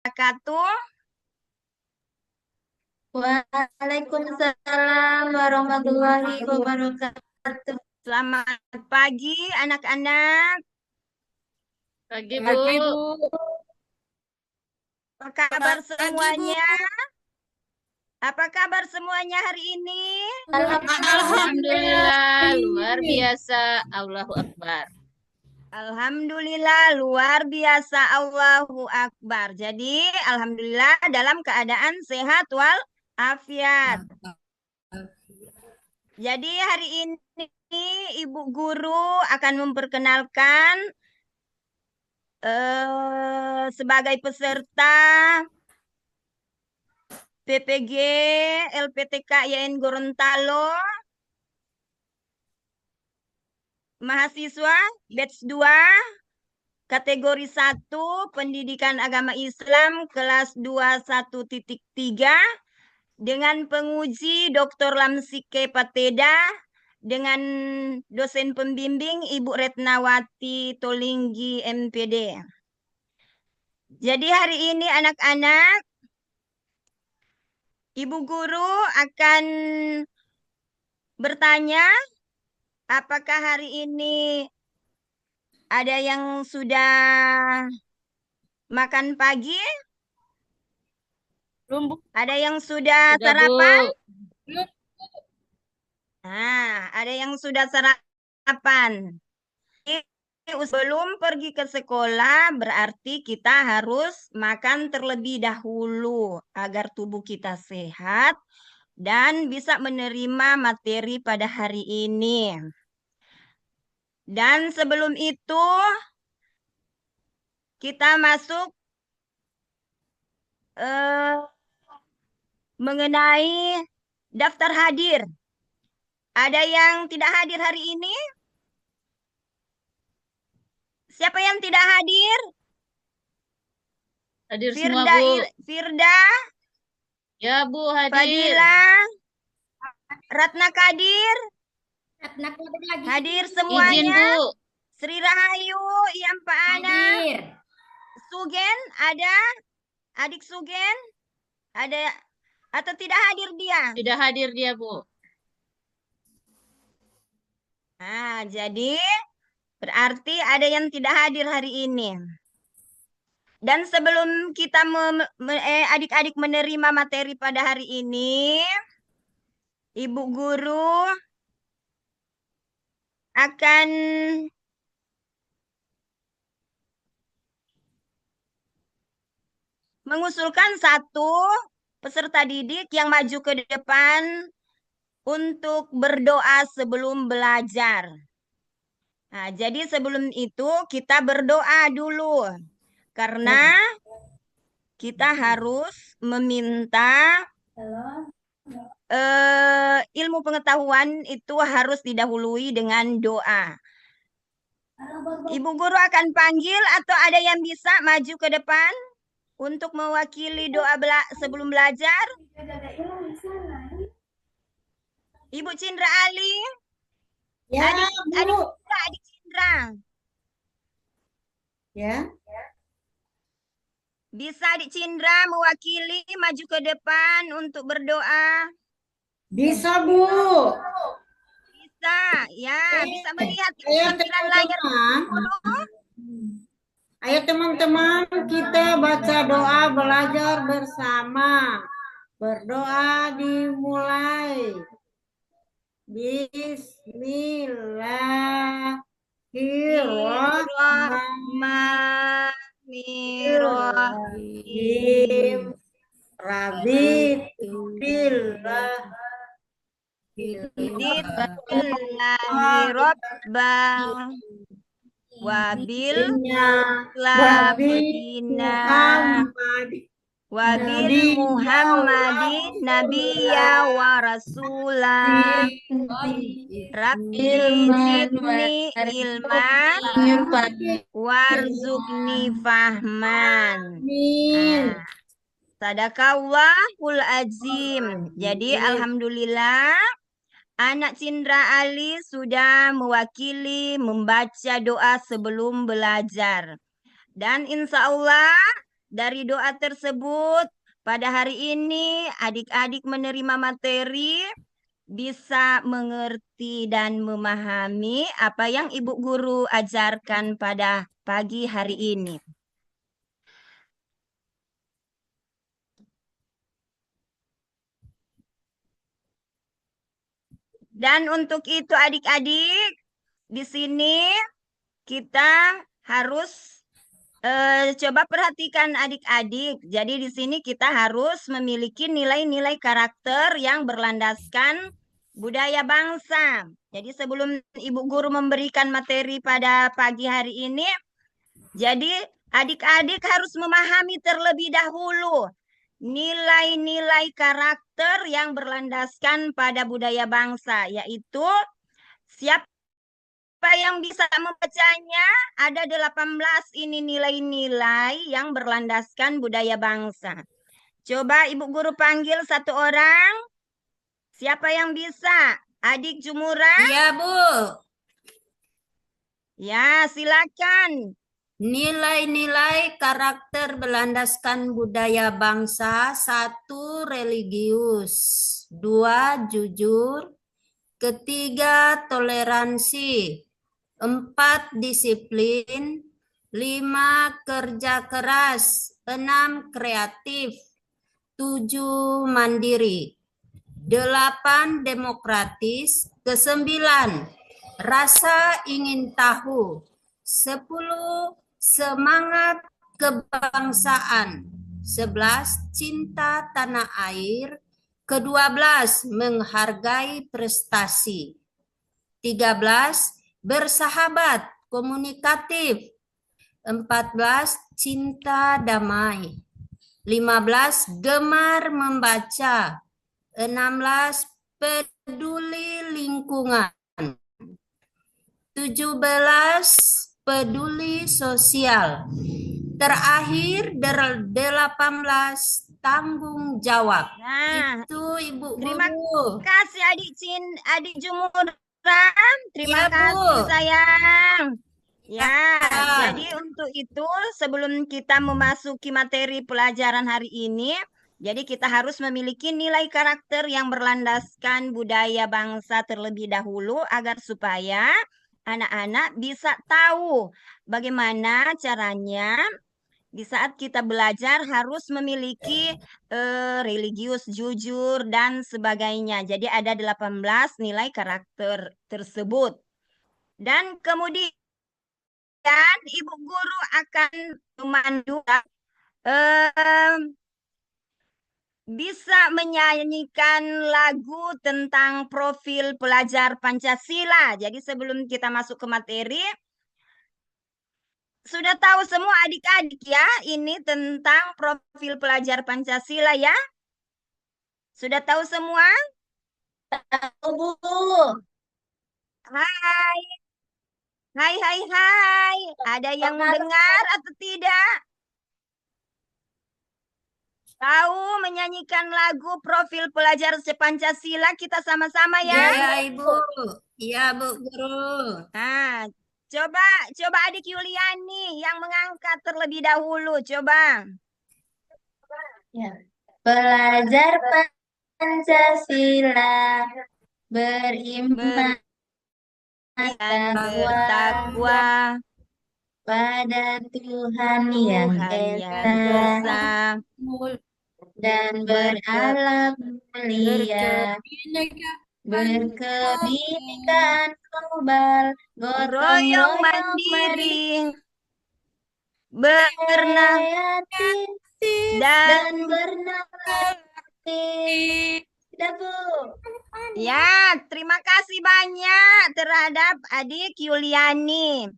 Wabarakatuh. Waalaikumsalam warahmatullahi wabarakatuh. Selamat pagi anak-anak. Pagi, Bu. Pagi, Bu. Apa kabar Pagi, Bu. semuanya? Apa kabar semuanya hari ini? Alhamdulillah. Alhamdulillah, luar biasa. Allahu Akbar. Alhamdulillah luar biasa, Allahu Akbar. Jadi alhamdulillah dalam keadaan sehat walafiat. Jadi hari ini Ibu Guru akan memperkenalkan sebagai peserta PPG LPTK YN Gorontalo, mahasiswa batch 2, kategori 1, Pendidikan Agama Islam kelas 21.3 dengan penguji Dr. Lamsike Pateda dengan dosen pembimbing Ibu Retnawati Tolinggi MPD. Jadi hari ini anak-anak, Ibu Guru akan bertanya apakah hari ini ada yang sudah makan pagi? Belum, Bu. Ada yang sudah Udah, Bu. sarapan? Nah, ada yang sudah sarapan. Sebelum pergi ke sekolah, berarti kita harus makan terlebih dahulu agar tubuh kita sehat dan bisa menerima materi pada hari ini. Dan sebelum itu, kita masuk mengenai daftar hadir. Ada yang tidak hadir hari ini? Siapa yang tidak hadir? Hadir semua, Firda, Bu. Firda, Ya, Bu, hadir. Fadila, Ratna Kadir, hadir Izin, semuanya. Bu. Sri Rahayu, Yampa Ana, Sugen, ada? Adik Sugen, ada atau tidak hadir dia? Sudah hadir dia, Bu. Nah, jadi berarti ada yang tidak hadir hari ini. Dan sebelum kita adik-adik menerima materi pada hari ini, Ibu Guru akan mengusulkan satu peserta didik yang maju ke depan untuk berdoa sebelum belajar. Nah, jadi sebelum itu kita berdoa dulu. Karena kita harus meminta ilmu pengetahuan itu harus didahului dengan doa. Ibu Guru akan panggil atau ada yang bisa maju ke depan untuk mewakili doa sebelum belajar? Ibu Cindra Ali? Ya, Bu. Adik Cindra. Ya. Bisa Adik Cindra mewakili maju ke depan untuk berdoa? Bisa, Bu. Bisa, ya. Bisa melihat Ayo, tampilan layar teman-teman. Guru? Ayo, teman-teman, kita baca doa belajar bersama. Berdoa dimulai. Bismillahirrahmanirrahim. Rabitillah. Bismillahirrahmanirrahim. Wabil labina wabil Muhammadin nabiyya wa rasulah. Rabbi zidni ilman warzuqni fahman. Sadaqallahul azim. Jadi alhamdulillah anak Cindra Ali sudah mewakili membaca doa sebelum belajar. Dan insya Allah dari doa tersebut pada hari ini adik-adik menerima materi, bisa mengerti dan memahami apa yang Ibu Guru ajarkan pada pagi hari ini. Dan untuk itu adik-adik, di sini kita harus coba perhatikan adik-adik. Jadi di sini kita harus memiliki nilai-nilai karakter yang berlandaskan budaya bangsa. Jadi sebelum Ibu Guru memberikan materi pada pagi hari ini, jadi adik-adik harus memahami terlebih dahulu nilai-nilai karakter yang berlandaskan pada budaya bangsa, yaitu siapa yang bisa membacanya? Ada 18 ini nilai-nilai yang berlandaskan budaya bangsa. Coba Ibu Guru panggil satu orang. Siapa yang bisa? Adik Jumura? Iya, Bu. Ya, silakan. Nilai-nilai karakter berlandaskan budaya bangsa: 1. Religius, 2. Jujur, 3. Toleransi, 4. Disiplin, 5. Kerja keras, 6. Kreatif, 7. Mandiri, 8. Demokratis, 9. Rasa ingin tahu, 10. Semangat kebangsaan, 11. Cinta tanah air, ke-12. Menghargai prestasi, 13. Bersahabat, komunikatif, 14. Cinta damai, 15. Gemar membaca, 16. Peduli lingkungan, 17. Peduli sosial, terakhir 18. Tanggung jawab. Nah, Itu Ibu terima Guru. kasih adik Jumura. Terima Iya, Bu. kasih sayang. Ya, Ya. jadi untuk itu sebelum kita memasuki materi pelajaran hari ini, jadi kita harus memiliki nilai karakter yang berlandaskan budaya bangsa terlebih dahulu agar supaya anak-anak bisa tahu bagaimana caranya di saat kita belajar harus memiliki religius, jujur, dan sebagainya. Jadi ada 18 nilai karakter tersebut. Dan kemudian Ibu Guru akan memandu bisa menyanyikan lagu tentang profil pelajar Pancasila. Jadi sebelum kita masuk ke materi, sudah tahu semua adik-adik ya, ini tentang profil pelajar Pancasila ya? Sudah tahu semua? Bu. Hai, hai. Ada yang mendengar atau tidak? Tahu menyanyikan lagu profil pelajar Pancasila kita sama-sama ya? Iya, Ibu. Iya, Bu Guru. Nah, coba adik Yuliani yang mengangkat terlebih dahulu, coba. Ya. Belajar Pancasila, beriman Dan bertakwa bertakwa pada Tuhan yang Tuhan yang Esa Esa dan berakhlak mulia, berkebinekaan global, gotong royong royong mandiri, bernafas dan dan bernafsi. Sudah, Bu. ya, terima kasih banyak terhadap adik Yuliani.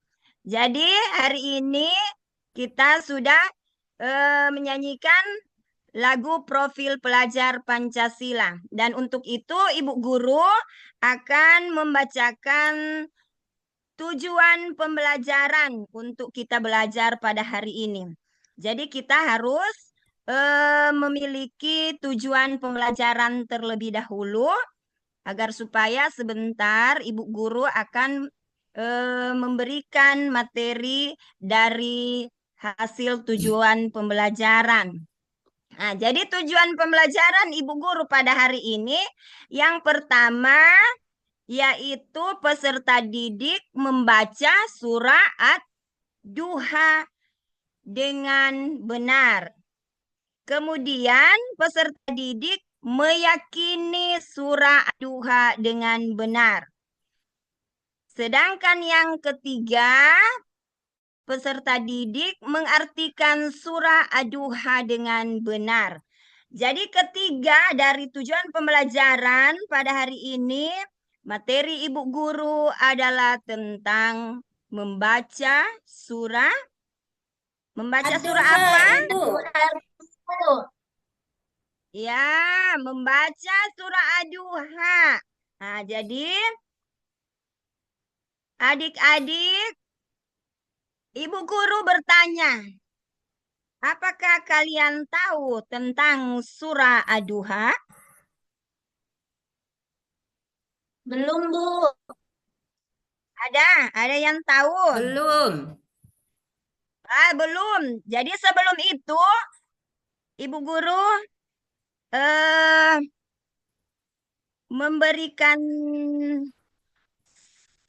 Jadi hari ini kita sudah menyanyikan lagu profil pelajar Pancasila. Dan untuk itu Ibu Guru akan membacakan tujuan pembelajaran untuk kita belajar pada hari ini. Jadi kita harus memiliki tujuan pembelajaran terlebih dahulu agar supaya sebentar Ibu Guru akan memberikan materi dari hasil tujuan pembelajaran. Nah, jadi tujuan pembelajaran Ibu Guru pada hari ini yang pertama yaitu peserta didik membaca surah Ad-Duha dengan benar. Kemudian peserta didik meyakini surah Ad-Duha dengan benar. Sedangkan yang ketiga, peserta didik mengartikan surah Ad-Duha dengan benar. Jadi ketiga dari tujuan pembelajaran pada hari ini, materi Ibu Guru adalah tentang membaca surah. Membaca surah Ad-Duha, apa? Ibu. Ya, membaca surah Ad-Duha. Nah, jadi adik-adik, Ibu Guru bertanya, apakah kalian tahu tentang surah Ad-Duha? Belum, Bu. Ada yang tahu? Belum. Belum. Jadi sebelum itu, Ibu Guru eh, memberikan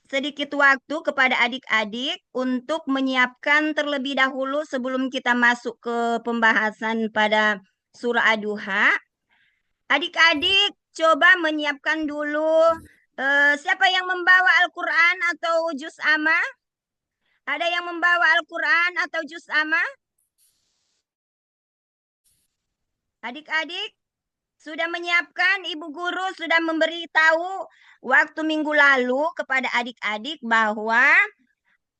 sedikit waktu kepada adik-adik untuk menyiapkan terlebih dahulu sebelum kita masuk ke pembahasan pada surah Ad-Duha. Adik-adik coba menyiapkan dulu siapa yang membawa Al-Quran atau juz amma? Ada yang membawa Al-Quran atau juz amma? Adik-adik sudah menyiapkan, Ibu Guru sudah memberitahu waktu minggu lalu kepada adik-adik bahwa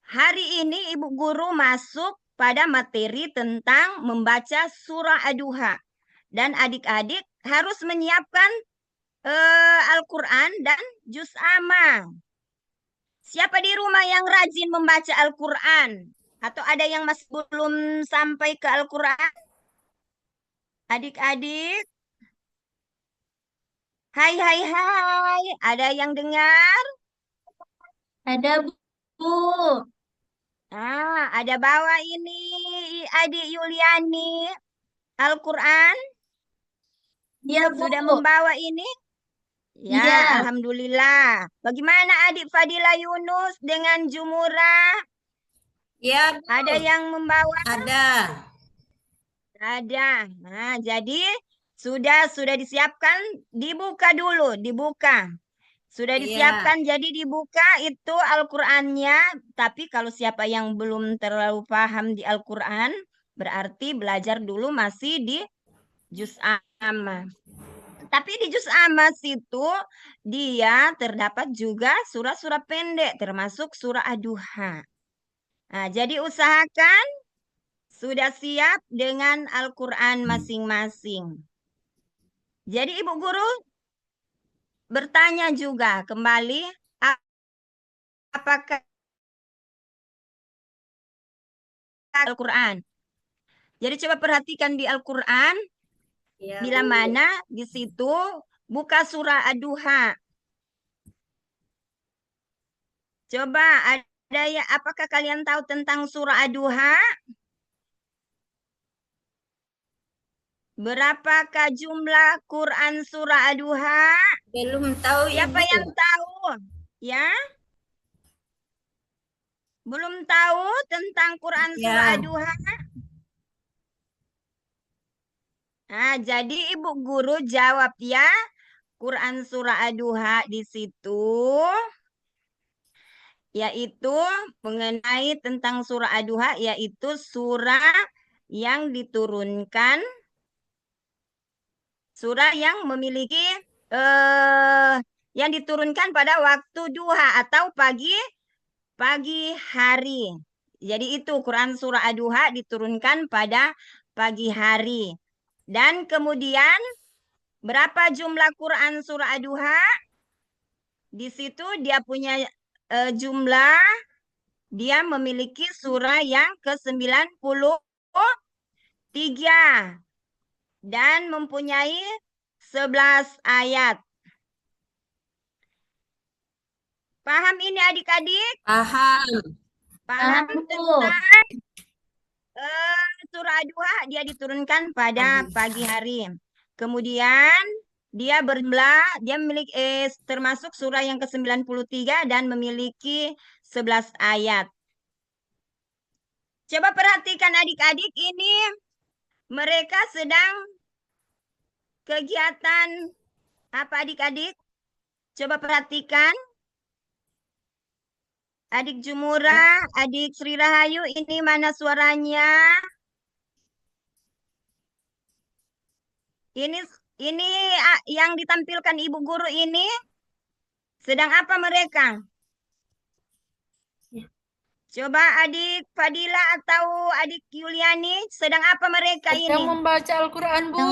hari ini Ibu Guru masuk pada materi tentang membaca surah Ad-Duha. Dan adik-adik harus menyiapkan Al-Quran dan juz amma. Siapa di rumah yang rajin membaca Al-Quran? Atau ada yang masih belum sampai ke Al-Quran? Adik-adik, hai, hai, hai. Ada yang dengar? Ada, Bu. Ada bawa ini adik Yuliani Al-Quran. Iya, Bu. Sudah membawa ini? Ya, Iya. Alhamdulillah. Bagaimana adik Fadila Yunus dengan Jumura? Ya, Bu. Ada yang membawa? Ada. Ada. Nah, jadi sudah disiapkan, dibuka dulu, dibuka. Sudah Iya. disiapkan, jadi dibuka itu Al-Qur'annya. Tapi kalau siapa yang belum terlalu paham di Al-Qur'an, berarti belajar dulu masih di juz amma. Tapi di juz amma situ dia terdapat juga surah-surah pendek, termasuk surah Ad-Duha. Nah, jadi usahakan sudah siap dengan Al-Quran masing-masing. Jadi Ibu Guru bertanya juga kembali, apakah Al-Quran? Jadi coba perhatikan di Al-Quran, Ya, bila Bu. mana di situ buka surah Ad-Duha. Coba ada ya, apakah kalian tahu tentang surah Ad-Duha? Berapakah jumlah Quran surah Ad-Duha? Belum tahu, Siapa Ibu. yang tahu? Ya? Belum tahu tentang Quran surah Ya. Ad-Duha? Nah, jadi Ibu Guru jawab ya. Quran surah Ad-Duha di situ yaitu mengenai tentang surah Ad-Duha, yaitu surah yang diturunkan, surah yang memiliki yang diturunkan pada waktu duha atau pagi hari. Jadi itu Quran surah Ad-Duha diturunkan pada pagi hari. Dan kemudian berapa jumlah Quran surah Ad-Duha? Di situ dia punya jumlah, dia memiliki surah yang ke-93 dan mempunyai 11 ayat. Paham ini adik-adik? Paham. Paham Paham, Bu. tentang surah Ad-Duha dia diturunkan pada pagi hari. Kemudian dia memiliki termasuk surah yang ke-93 dan memiliki 11 ayat. Coba perhatikan adik-adik, ini mereka sedang kegiatan apa adik-adik? Coba perhatikan. Adik Jumura, adik Sri Rahayu, ini mana suaranya? Ini yang ditampilkan ibu guru ini sedang apa mereka? Coba adik Fadila atau adik Yuliani, sedang apa mereka ini? Sedang membaca Al-Quran, Bu.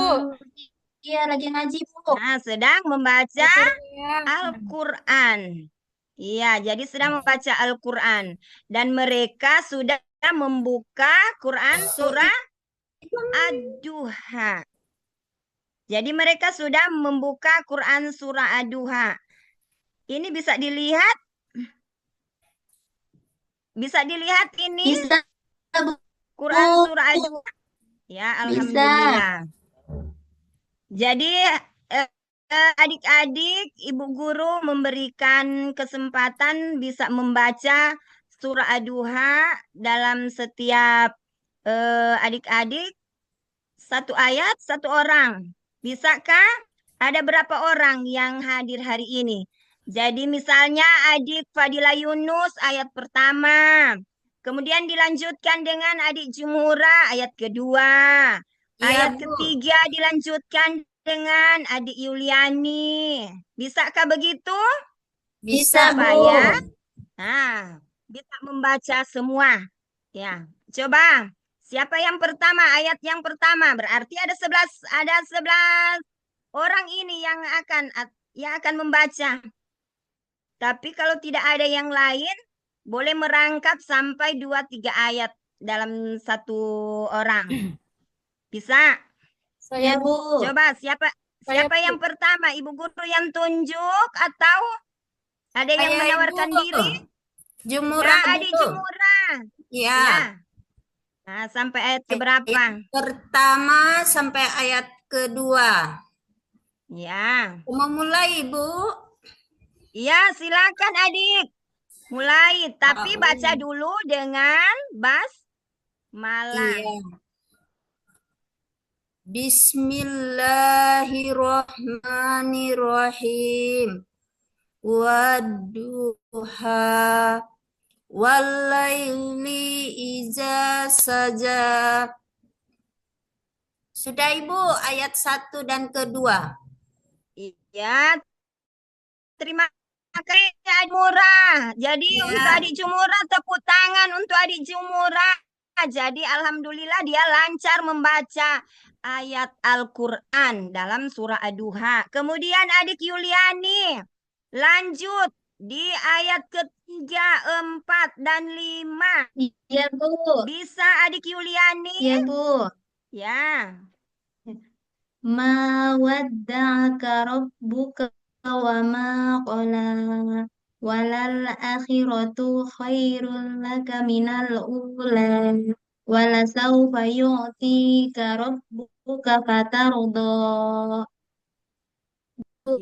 Iya, lagi ngaji, Bu. Nah, sedang membaca Ya. Al-Quran. Iya, jadi sedang membaca Al-Quran. Dan mereka sudah membuka Quran surah Ad-Duha. Jadi mereka sudah membuka Quran surah Ad-Duha. Ini bisa dilihat? Bisa dilihat ini? Bisa, Bu. Quran surah Ad-Duha. Ya, alhamdulillah. Jadi adik-adik, ibu guru memberikan kesempatan bisa membaca surah Ad-Duha dalam setiap adik-adik satu ayat, satu orang. Bisakah? Ada berapa orang yang hadir hari ini? Jadi misalnya adik Fadila Yunus ayat pertama. Kemudian dilanjutkan dengan adik Jumura ayat kedua. Ayat Bu. ketiga dilanjutkan dengan adik Yuliani. Bisakah begitu? Bisa, Bu. Supaya bisa membaca semua. Ya, coba. Siapa yang pertama? Ayat yang pertama. Berarti ada 11 orang ini yang akan membaca. Tapi kalau tidak ada yang lain, boleh merangkap sampai 2-3 ayat dalam satu orang. Bisa? Saya, Bu. Coba siapa yang pertama? Ibu guru yang tunjuk atau ada yang Saya, menawarkan Ibu. diri? Jumura, Ya, adik Bu. Jumura. Ya. Ya. Nah, sampai ayat keberapa? Ayat pertama sampai ayat kedua. Ya. Mau mulai, Bu? Ya, silakan adik. Mulai, tapi baca dulu dengan basmalah. Iya. Bismillahirrahmanirrahim. Wadduha walaili iza saja. Sudah, Ibu, ayat 1 dan kedua. Iya. Terima kasih Adik Murah. Jadi Ya. untuk Adik Jumura, tepuk tangan untuk Adik Jumura. Jadi alhamdulillah dia lancar membaca ayat Al-Quran dalam surah Ad-Duha. Kemudian adik Yuliani lanjut di ayat ketiga, 4, dan 5. Iya, Bu. Bisa adik Yuliani? Iya, Bu. Ya. Ma wadda'aka rabbuka wa ma qala walal akhiratu khairul laka minal ula wala sawfa yu'tika rabbuka fatarda.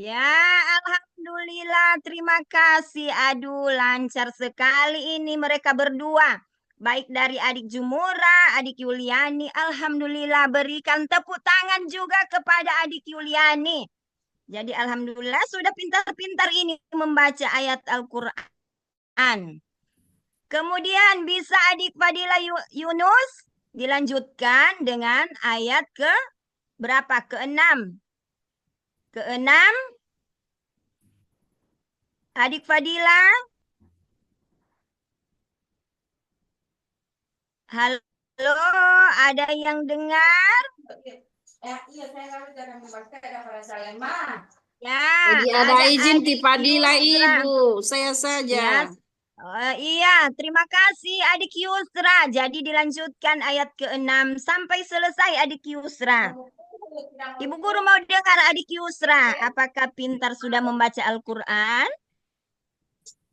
Ya, alhamdulillah. Terima kasih. Aduh, lancar sekali ini mereka berdua. Baik dari adik Jumura, adik Yuliani. Alhamdulillah, berikan tepuk tangan juga kepada adik Yuliani. Jadi alhamdulillah sudah pintar-pintar ini membaca ayat Al-Quran. Kemudian bisa adik Fadila Yunus dilanjutkan dengan ayat ke berapa? Ke-6. Ke-6. Adik Fadila. Halo, ada yang dengar? Iya, saya jarang membaca, ada pada saya, Ma. Ya, Jadi ada izin adik di Fadila, Yusra. Ibu. Saya saja. Ya, iya, terima kasih adik Yusra. Jadi dilanjutkan ayat ke-6 sampai selesai adik Yusra. Ibu guru mau dengar adik Yusra. Apakah pintar sudah membaca Al-Quran?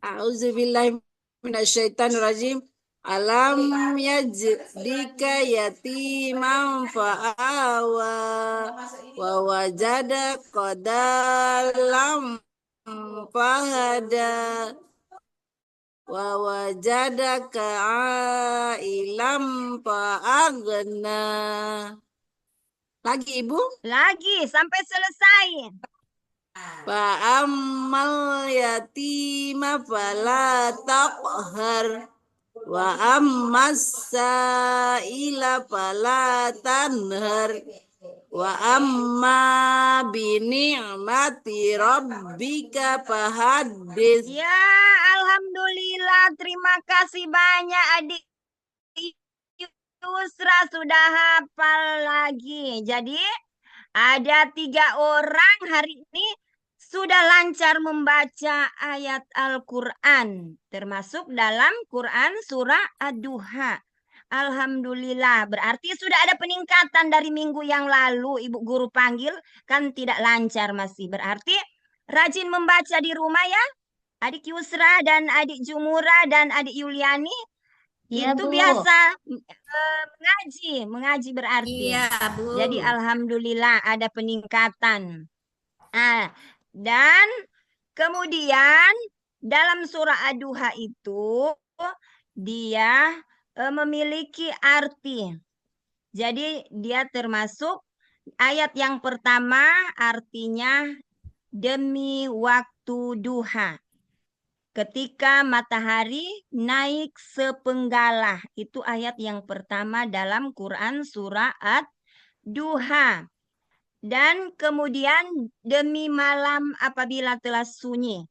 A'udzubillahi minasyaitonirrajim. Alam yajidika yatiman fa'awa wa wajadaka dalam fahada wa wajadaka ailam fa'agna. Lagi Ibu? Lagi sampai selesai. Fa'ammal yatima fala taqhar wa ammas sa'ila fala tanhar wa amma bi ni'mati rabbika fahaddits. Ya, alhamdulillah. Terima kasih banyak adik Yusra sudah hafal lagi. Jadi ada 3 orang hari ini sudah lancar membaca ayat Al-Quran, termasuk dalam Quran surah Ad-Duha. Alhamdulillah, berarti sudah ada peningkatan dari minggu yang lalu. Ibu guru panggil, kan tidak lancar masih. Berarti rajin membaca di rumah ya, adik Yusra dan adik Jumura dan adik Yuliani. Iya, Itu Bu. biasa mengaji berarti. Iya, Bu. Jadi alhamdulillah ada peningkatan. Dan kemudian dalam surah Ad-Duha itu dia memiliki arti. Jadi dia termasuk ayat yang pertama artinya demi waktu duha. Ketika matahari naik sepenggalah. Itu ayat yang pertama dalam Quran surah Ad-Duha. Dan kemudian demi malam apabila telah sunyi.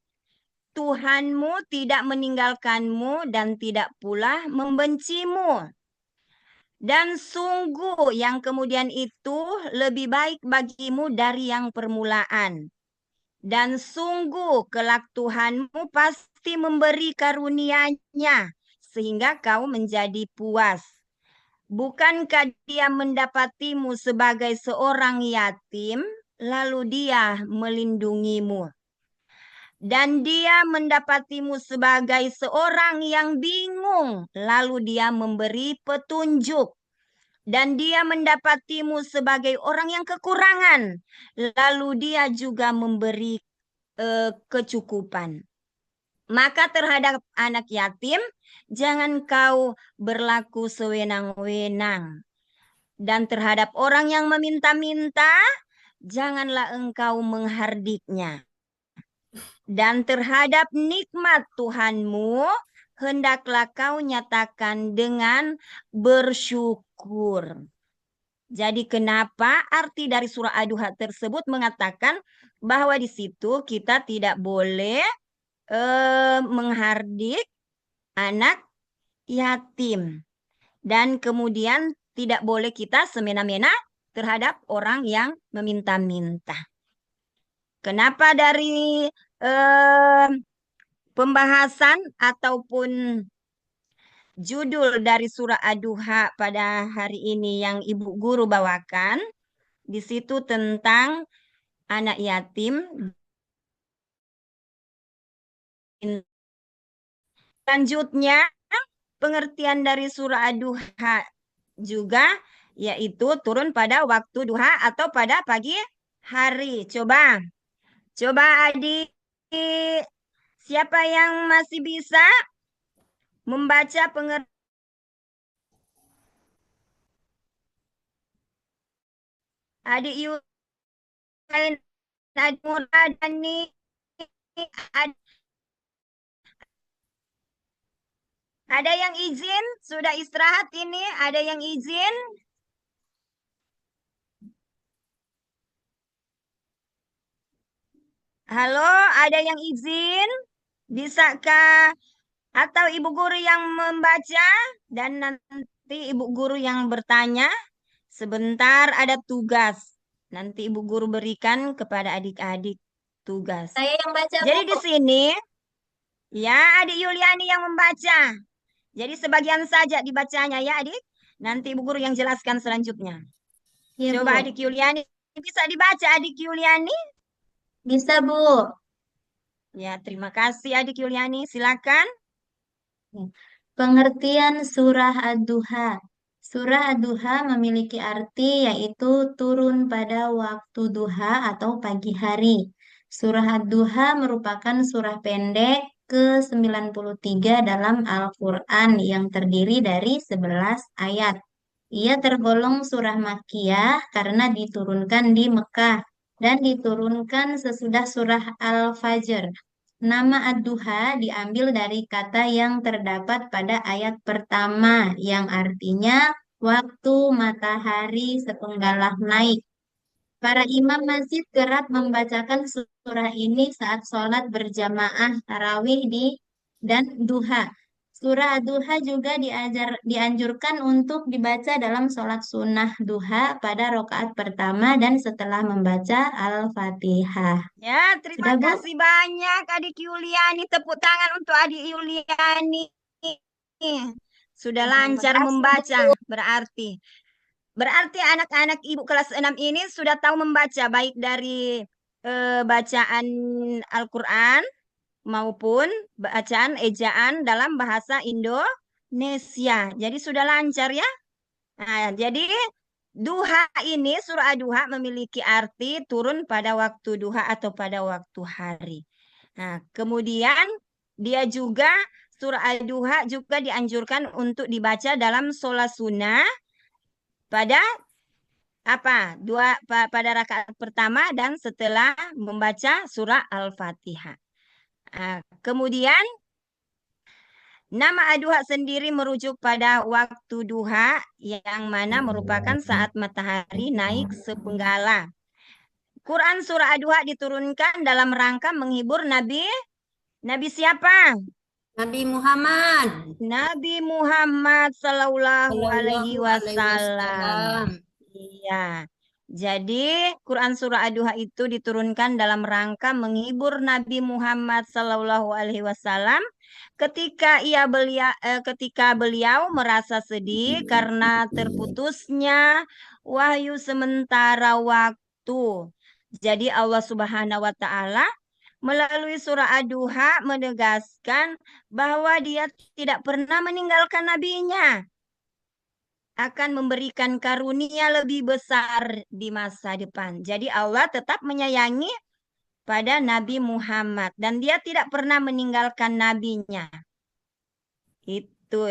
Tuhanmu tidak meninggalkanmu dan tidak pula membencimu. Dan sungguh yang kemudian itu lebih baik bagimu dari yang permulaan. Dan sungguh kelak Tuhanmu pasti memberi karunia-Nya sehingga kau menjadi puas. Bukankah dia mendapatimu sebagai seorang yatim, lalu dia melindungimu? Dan dia mendapatimu sebagai seorang yang bingung, lalu dia memberi petunjuk. Dan dia mendapatimu sebagai orang yang kekurangan, lalu dia juga memberi kecukupan. Maka terhadap anak yatim, jangan kau berlaku sewenang-wenang. Dan terhadap orang yang meminta-minta, janganlah engkau menghardiknya. Dan terhadap nikmat Tuhanmu, hendaklah kau nyatakan dengan bersyukur. Jadi kenapa arti dari surah Ad-Duha tersebut mengatakan bahwa di situ kita tidak boleh menghardik anak yatim. Dan kemudian tidak boleh kita semena-mena terhadap orang yang meminta-minta. Kenapa dari pembahasan ataupun judul dari surah Ad-Duha pada hari ini yang Ibu Guru bawakan, di situ tentang anak yatim. Selanjutnya, pengertian dari surah Ad-Duha juga, yaitu turun pada waktu duha atau pada pagi hari. Coba adik, siapa yang masih bisa membaca pengertian? Adik Yulain, adik Murad, Dani, ada yang izin? Sudah istirahat ini? Ada yang izin? Halo, ada yang izin? Bisakah? Atau ibu guru yang membaca dan nanti ibu guru yang bertanya? Sebentar ada tugas. Nanti ibu guru berikan kepada adik-adik tugas. Saya yang baca, Jadi Bu. di sini, ya adik Yuliani yang membaca. Jadi sebagian saja dibacanya ya adik. Nanti ibu guru yang jelaskan selanjutnya. Iya, Coba Bu. adik Yuliani. Bisa dibaca adik Yuliani? Bisa, Bu. Ya, terima kasih adik Yuliani. Silakan. Pengertian Surah Ad-Duha. Surah Ad-Duha memiliki arti yaitu turun pada waktu duha atau pagi hari. Surah Ad-Duha merupakan surah pendek ke-93 dalam Al-Quran yang terdiri dari 11 ayat. Ia tergolong surah Makkiyah karena diturunkan di Mekah dan diturunkan sesudah surah Al-Fajr. Nama Ad-Duha diambil dari kata yang terdapat pada ayat pertama yang artinya waktu matahari sepenggalah naik. Para imam masjid kerap membacakan surah ini saat sholat berjamaah tarawih dan duha. Surah duha juga dianjurkan untuk dibaca dalam sholat sunnah duha pada rakaat pertama dan setelah membaca Al-Fatihah. Ya, terima Sudah, Bu? kasih banyak Adik Yuliani. Tepuk tangan untuk Adik Yuliani. Sudah Terima lancar kasih, membaca, Bu. berarti. Berarti anak-anak ibu kelas 6 ini sudah tahu membaca, baik dari bacaan Al-Quran maupun bacaan ejaan dalam bahasa Indonesia. Jadi sudah lancar ya. Nah, jadi duha ini, surah duha memiliki arti turun pada waktu duha atau pada waktu hari. Nah, kemudian dia juga surah duha juga dianjurkan untuk dibaca dalam sholat sunnah pada pada rakaat pertama dan setelah membaca surah Al-Fatihah. Nah, kemudian nama aduha sendiri merujuk pada waktu duha yang mana merupakan saat matahari naik sepenggalah. Quran surah aduha diturunkan dalam rangka menghibur Nabi siapa? Nabi Muhammad Nabi Muhammad Sallallahu Alaihi Sallallahu Alaihi Wasallam. Wasallam. Iya. Jadi Quran surah Ad-Duha itu diturunkan dalam rangka menghibur Nabi Muhammad Sallallahu Alaihi Wasallam ketika beliau merasa sedih karena terputusnya wahyu sementara waktu. Jadi Allah Subhanahu wa taala melalui surah Ad-Duha menegaskan bahwa dia tidak pernah meninggalkan nabinya, akan memberikan karunia lebih besar di masa depan. Jadi Allah tetap menyayangi pada Nabi Muhammad dan dia tidak pernah meninggalkan nabinya. Itu.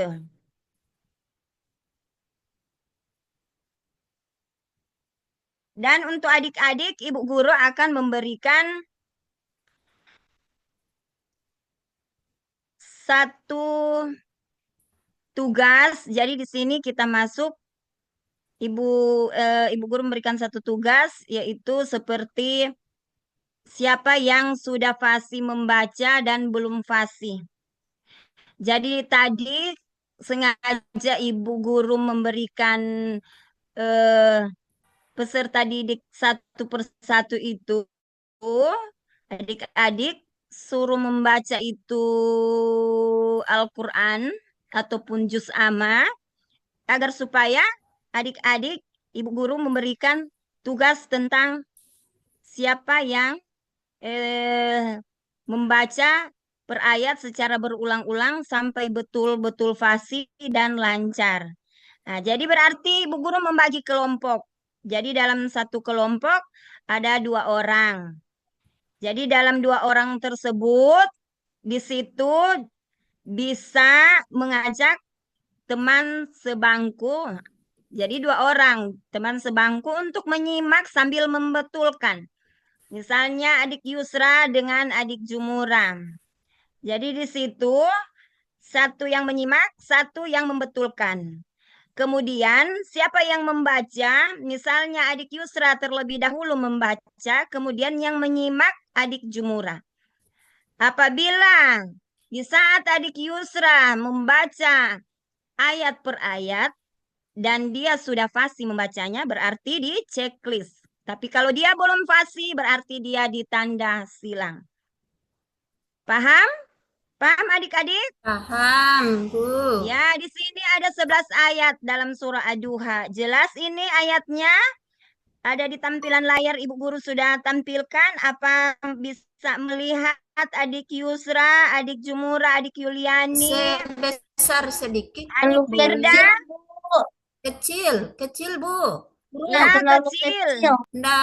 Dan untuk adik-adik, Ibu Guru akan memberikan satu tugas. Jadi di sini kita masuk Ibu Guru memberikan satu tugas yaitu seperti siapa yang sudah fasih membaca dan belum fasih. Jadi tadi sengaja Ibu Guru memberikan peserta didik satu persatu itu adik-adik suruh membaca itu Al-Quran ataupun juz amma agar supaya adik-adik Ibu Guru memberikan tugas tentang siapa yang membaca per ayat secara berulang-ulang sampai betul-betul fasih dan lancar. Nah, jadi berarti Ibu Guru membagi kelompok. Jadi dalam satu kelompok ada 2 orang. Jadi dalam 2 orang tersebut di situ bisa mengajak teman sebangku. Jadi 2 orang teman sebangku untuk menyimak sambil membetulkan. Misalnya adik Yusra dengan adik Jumura. Jadi di situ satu yang menyimak, satu yang membetulkan. Kemudian siapa yang membaca, misalnya adik Yusra terlebih dahulu membaca, kemudian yang menyimak adik Jumura. Apabila di saat adik Yusra membaca ayat per ayat dan dia sudah fasih membacanya, berarti di checklist. Tapi kalau dia belum fasih, berarti dia ditanda silang. Paham? Paham adik-adik? Paham, Bu. Ya, di sini ada 11 ayat dalam surah Ad-Duha. Jelas ini ayatnya? Ada di tampilan layar Ibu Guru sudah tampilkan. Apa bisa melihat adik Yusra, adik Jumura, adik Yuliani, Sebesar sedikit. adik Terlalu Firda. kecil, Bu. Kecil, kecil Bu. Nah, Ya, terlalu kecil. kecil. Nggak